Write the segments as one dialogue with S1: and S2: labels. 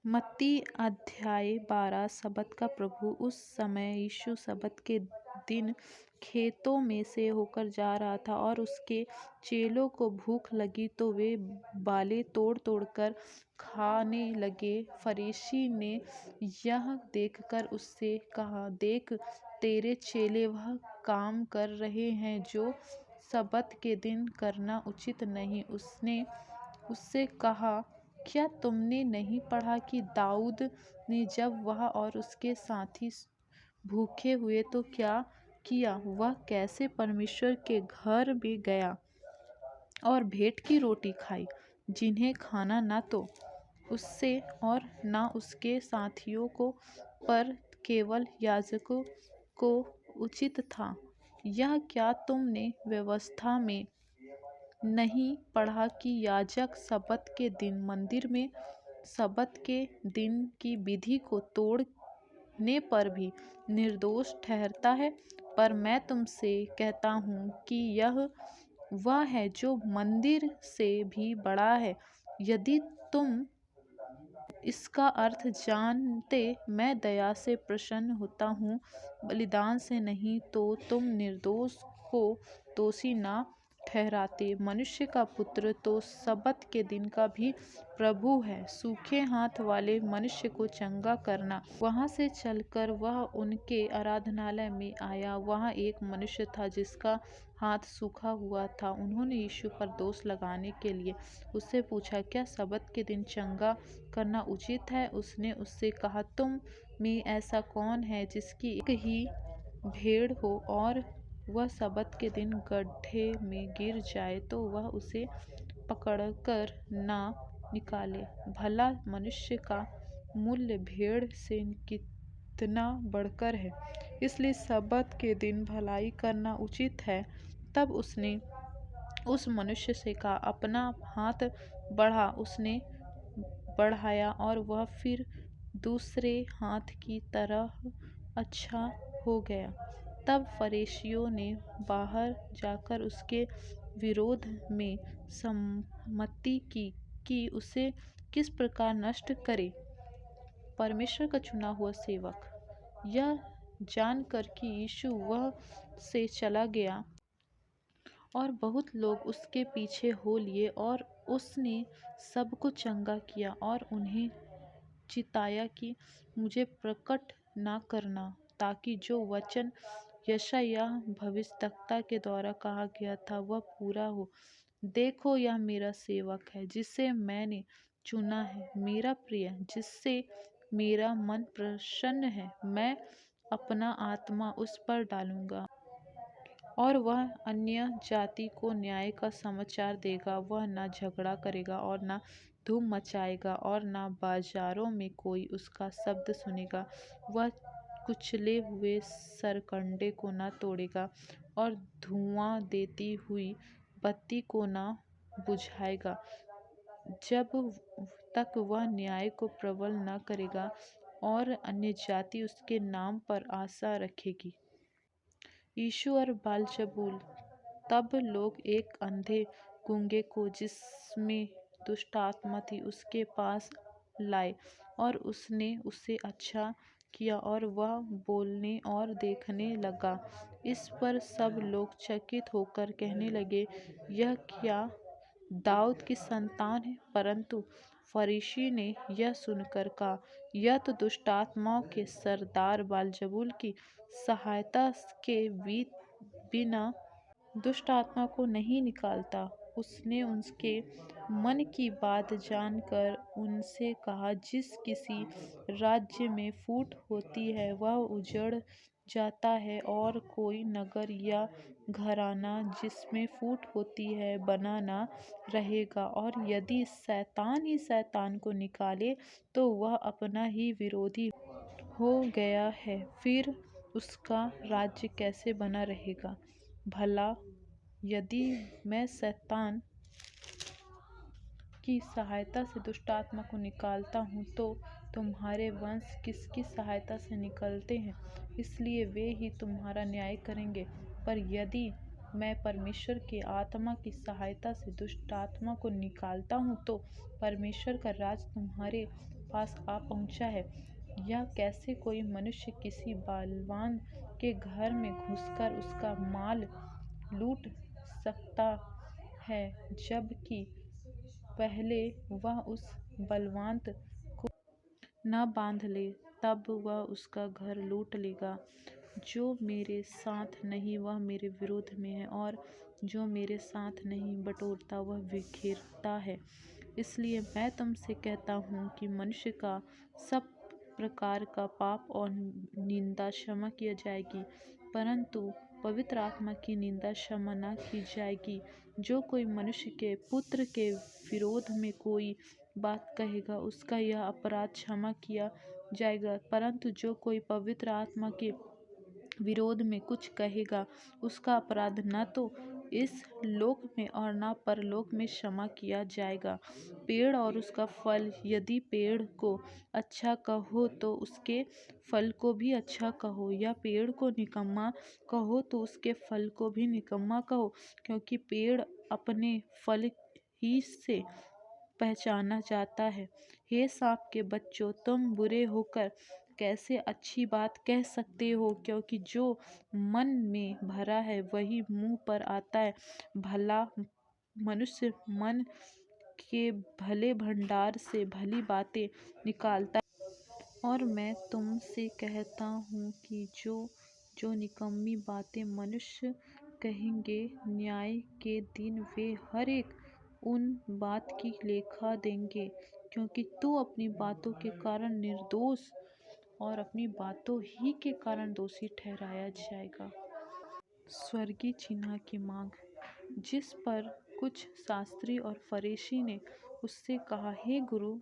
S1: मत्ती अध्याय 12। सबत का प्रभु। उस समय यीशु सबत के दिन खेतों में से होकर जा रहा था और उसके चेलों को भूख लगी तो वे बालें तोड़ तोड़ कर खाने लगे। फरीसी ने यह देखकर उससे कहा, देख, तेरे चेले वह काम कर रहे हैं जो सबत के दिन करना उचित नहीं। उसने उससे कहा, क्या तुमने नहीं पढ़ा कि दाऊद ने जब वह और उसके साथी भूखे हुए तो क्या किया? वह कैसे परमेश्वर के घर में गया और भेंट की रोटी खाई, जिन्हें खाना न तो उससे और न उसके साथियों को, पर केवल याजकों को उचित था। यह क्या तुमने व्यवस्था में नहीं पढ़ा कि याजक सबत के दिन मंदिर में सबत के दिन की विधि को तोड़ने पर भी निर्दोष ठहरता है? पर मैं तुमसे कहता हूँ कि यह वह है जो मंदिर से भी बड़ा है। यदि तुम इसका अर्थ जानते, मैं दया से प्रसन्न होता हूँ, बलिदान से नहीं, तो तुम निर्दोष को दोषी ना ठहराते। मनुष्य का पुत्र तो सबत के दिन का भी प्रभु है। सूखे हाथ वाले मनुष्य को चंगा करना। वहाँ से चलकर वह उनके आराधनालय में आया। वहाँ एक मनुष्य था जिसका हाथ सूखा हुआ था। उन्होंने यीशु पर दोष लगाने के लिए उससे पूछा, क्या सबत के दिन चंगा करना उचित है? उसने उससे कहा, तुम में ऐसा कौन है जिसकी एक ही भेड़ हो और वह सबत के दिन गड्ढे में गिर जाए तो वह उसे पकड़कर ना निकाले? भला मनुष्य का मूल्य भेड़ से कितना बढ़कर है। इसलिए सबत के दिन भलाई करना उचित है। तब उसने उस मनुष्य से कहा, अपना हाथ बढ़ा। उसने बढ़ाया और वह फिर दूसरे हाथ की तरह अच्छा हो गया। तब फरीसियों ने बाहर जाकर उसके विरोध में सम्मति की कि उसे किस प्रकार नष्ट करे। परमेश्वर का चुना हुआ सेवक यह जानकर कि यीशु वह से चला गया और बहुत लोग उसके पीछे हो लिए, और उसने सबको चंगा किया और उन्हें चिताया कि मुझे प्रकट न करना, ताकि जो वचन यशायाह भविष्यद्वक्ता के द्वारा कहा गया था वह पूरा हो। देखो, यह मेरा सेवक है जिसे मैंने चुना है, मेरा प्रिय, जिससे मेरा मन प्रसन्न है। मैं अपना आत्मा उस पर डालूंगा और वह अन्य जाति को न्याय का समाचार देगा। वह न झगड़ा करेगा और न धूम मचाएगा और न बाजारों में कोई उसका शब्द सुनेगा। वह कुचले हुए सरकंडे को न तोड़ेगा और धुआं देती हुई बत्ती को न बुझाएगा, जब तक वह न्याय को प्रबल न करेगा और अन्य जाति उसके नाम पर आशा रखेगी। यीशु और बालजबूल। तब लोग एक अंधे गूंगे को, जिसमें दुष्ट आत्मा थी, उसके पास लाए और उसने उसे अच्छा किया और वह बोलने और देखने लगा। इस पर सब लोग चकित होकर कहने लगे, यह क्या दाऊद की संतान है? परंतु फरीसी ने यह सुनकर कहा, यह तो दुष्ट आत्माओं के सरदार बालजबूल की सहायता के बिना दुष्ट आत्मा को नहीं निकालता। उसने उनके मन की बात जानकर उनसे कहा, जिस किसी राज्य में फूट होती है वह उजड़ जाता है, और कोई नगर या घराना जिसमें फूट होती है बना ना रहेगा। और यदि शैतान ही शैतान को निकाले तो वह अपना ही विरोधी हो गया है, फिर उसका राज्य कैसे बना रहेगा? भला यदि मैं शैतान की सहायता से दुष्ट आत्मा को निकालता हूँ तो तुम्हारे वंश किसकी सहायता से निकलते हैं? इसलिए वे ही तुम्हारा न्याय करेंगे। पर यदि मैं परमेश्वर की आत्मा की सहायता से दुष्ट आत्मा को निकालता हूँ तो परमेश्वर का राज तुम्हारे पास आ पहुँचा है, या कैसे कोई मनुष्य किसी बलवान के घर में घुसकर उसका माल लूट सकता है, जबकि पहले वह उस बलवान को न बांध ले, तब वह उसका घर लूट लेगा। जो मेरे साथ नहीं वह मेरे विरोध में है, और जो मेरे साथ नहीं बटोरता वह बिखेरता है। इसलिए मैं तुमसे कहता हूँ कि मनुष्य का सब प्रकार का पाप और निंदा क्षमा किया जाएगी, परंतु पवित्र आत्मा की निंदा क्षमा न की जाएगी। जो कोई मनुष्य के पुत्र के विरोध में कोई बात कहेगा, उसका यह अपराध क्षमा किया जाएगा, परंतु जो कोई पवित्र आत्मा के विरोध में कुछ कहेगा, उसका अपराध न तो इस लोक में और न परलोक में क्षमा किया जाएगा। पेड़ और उसका फल, यदि पेड़ को अच्छा कहो तो उसके फल को भी अच्छा कहो, या पेड़ को निकम्मा कहो तो उसके फल को भी निकम्मा कहो, क्योंकि पेड़ अपने फल ही से पहचाना जाता है। हे सांप के बच्चों, तुम बुरे होकर कैसे अच्छी बात कह सकते हो, क्योंकि जो मन में भरा है वही मुंह पर आता है। भला मनुष्य मन के भले भंडार से भली बातें निकालता है। और मैं तुमसे कहता हूँ कि जो जो निकम्मी बातें मनुष्य कहेंगे, न्याय के दिन वे हर एक उन बात की लेखा देंगे, क्योंकि तू अपनी बातों के कारण निर्दोष और अपनी बातों ही के कारण दोषी ठहराया जाएगा। स्वर्गीय चिन्ह की मांग। जिस पर कुछ शास्त्री और फरीसी ने उससे कहा, हे गुरु,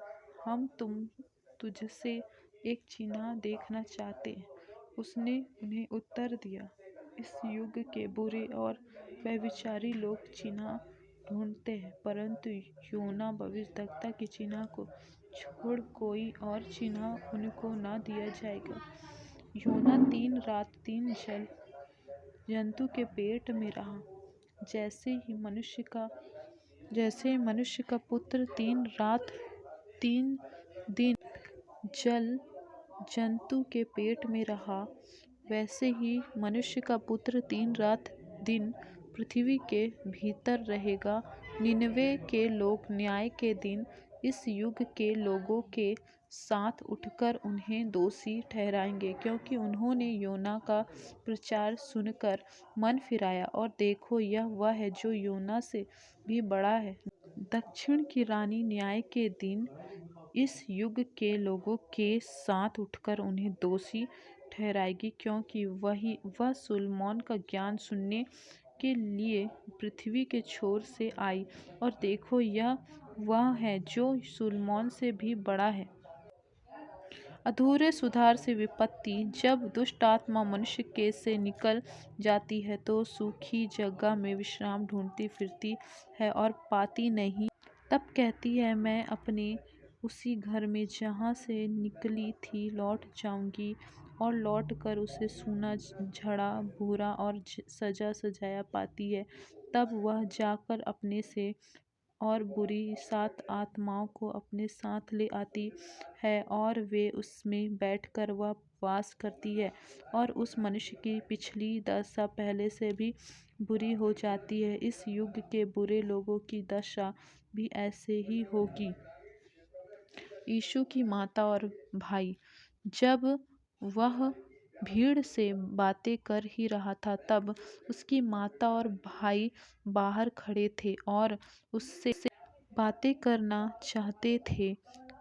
S1: हम तुझसे एक चिन्ह देखना चाहते हैं। उसने उन्हें उत्तर दिया, इस युग के बुरे और व्यभिचारी लोग चिन्ह ढूंढते हैं, परंतु योना भविष्यद्वक्ता के चिन्ह को छोड़ कोई और चिन्ह उनको न दिया जाएगा। योना 3 रात 3 जंतु के पेट में रहा, जैसे ही मनुष्य का पुत्र 3 रात 3 दिन जल जंतु के पेट में रहा, वैसे ही मनुष्य का पुत्र 3 रात दिन पृथ्वी के भीतर रहेगा। निनवे के लोग न्याय के दिन इस युग के लोगों के साथ उठकर उन्हें दोषी ठहराएंगे, क्योंकि उन्होंने योना का प्रचार सुनकर मन फिराया, और देखो, यह वह है जो योना से भी बड़ा है। दक्षिण की रानी न्याय के दिन इस युग के लोगों के साथ उठकर उन्हें दोषी ठहराएगी, क्योंकि वह सुलैमान का ज्ञान सुनने के लिए पृथ्वी के छोर से आई, और देखो, यह वह है जो सुलैमान से भी बड़ा है। अधूरे सुधार से विपत्ति। जब दुष्ट आत्मा मनुष्य के से निकल जाती है तो सूखी जगह में विश्राम ढूंढती फिरती है और पाती नहीं। तब कहती है, मैं अपने उसी घर में जहाँ से निकली थी लौट जाऊंगी, और लौट कर उसे सूना, झड़ा भूरा और सजा सजाया पाती है। तब वह जाकर अपने से और बुरी 7 आत्माओं को अपने साथ ले आती है, और वे उसमें बैठकर वह वास करती है, और उस मनुष्य की पिछली दशा पहले से भी बुरी हो जाती है। इस युग के बुरे लोगों की दशा भी ऐसे ही होगी। यीशु की माता और भाई। जब वह भीड़ से बातें कर ही रहा था, तब उसकी माता और भाई बाहर खड़े थे और उससे बातें करना चाहते थे।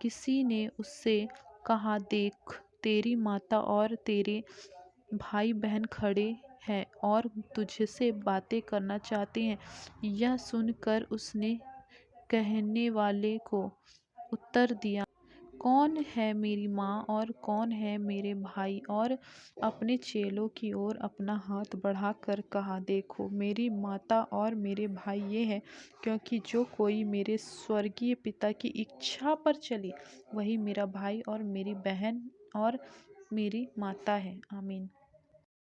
S1: किसी ने उससे कहा, देख, तेरी माता और तेरे भाई बहन खड़े हैं और तुझसे बातें करना चाहते हैं। यह सुनकर उसने कहने वाले को उत्तर दिया, कौन है मेरी माँ और कौन है मेरे भाई? और अपने चेलों की ओर अपना हाथ बढ़ाकर कहा, देखो, मेरी माता और मेरे भाई ये हैं, क्योंकि जो कोई मेरे स्वर्गीय पिता की इच्छा पर चले वही मेरा भाई और मेरी बहन और मेरी माता है। आमीन।